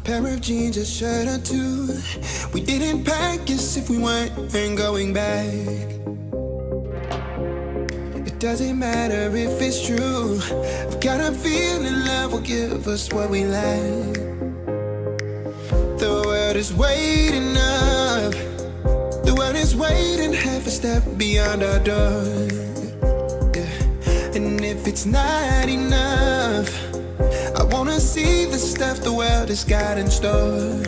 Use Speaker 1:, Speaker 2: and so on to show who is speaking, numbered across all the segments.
Speaker 1: pair of jeans, a shirt or two. We didn't pack as if we weren't going back. It doesn't matter if it's true. I've got a feeling love will give us what we lack. The world is waiting up. The world is waiting half a step beyond our door. Yeah. And if it's not enough, I wanna see the stuff the world has got in store.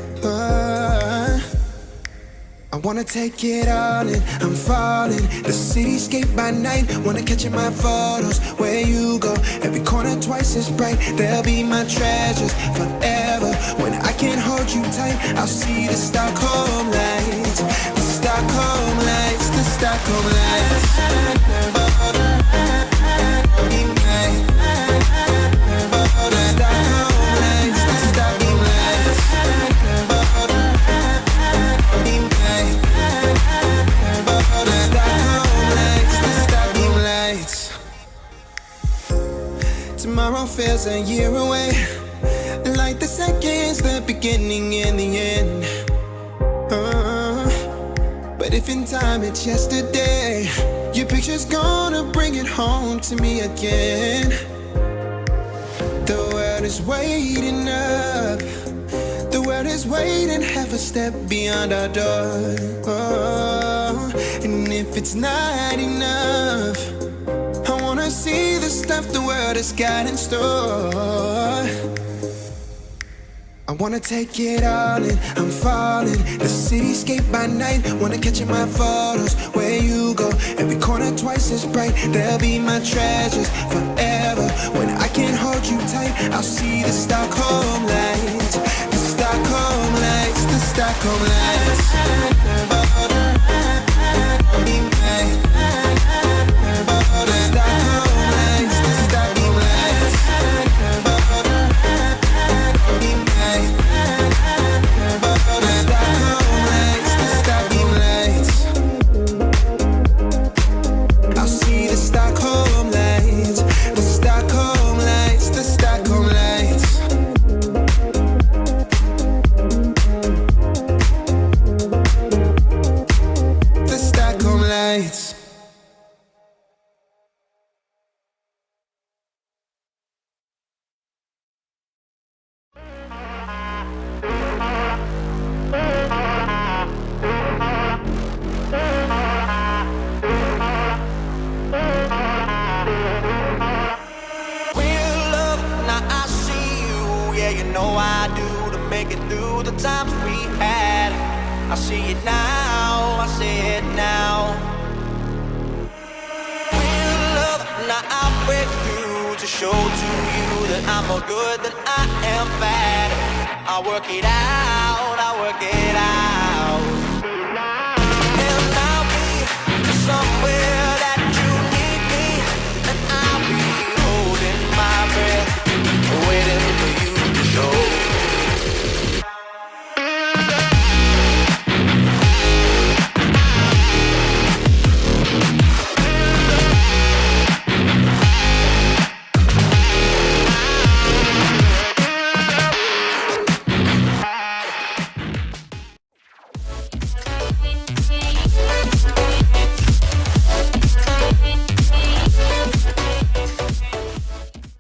Speaker 1: I wanna take it all in, I'm falling. The cityscape by night, wanna catch in my photos. Where you go, every corner twice as bright. They'll be my treasures forever. When I can't hold you tight, I'll see the Stockholm lights. The Stockholm lights, the Stockholm lights. Tomorrow feels a year away, like the seconds, the beginning and the end. But if in time it's yesterday, your picture's gonna bring it home to me again. The world is waiting up. The world is waiting half a step beyond our door. And if it's not enough, I wanna see the stuff the world has got in store. I wanna take it all in, I'm falling. The cityscape by night, wanna catch in my photos. Where you go, every corner twice as bright. They'll be my treasures forever. When I can't hold you tight, I'll see the Stockholm lights. The Stockholm lights, the Stockholm lights.
Speaker 2: I see it now, I see it now. Real love, now I break through to show to you that I'm more good than I am bad. I work it out, I work it out.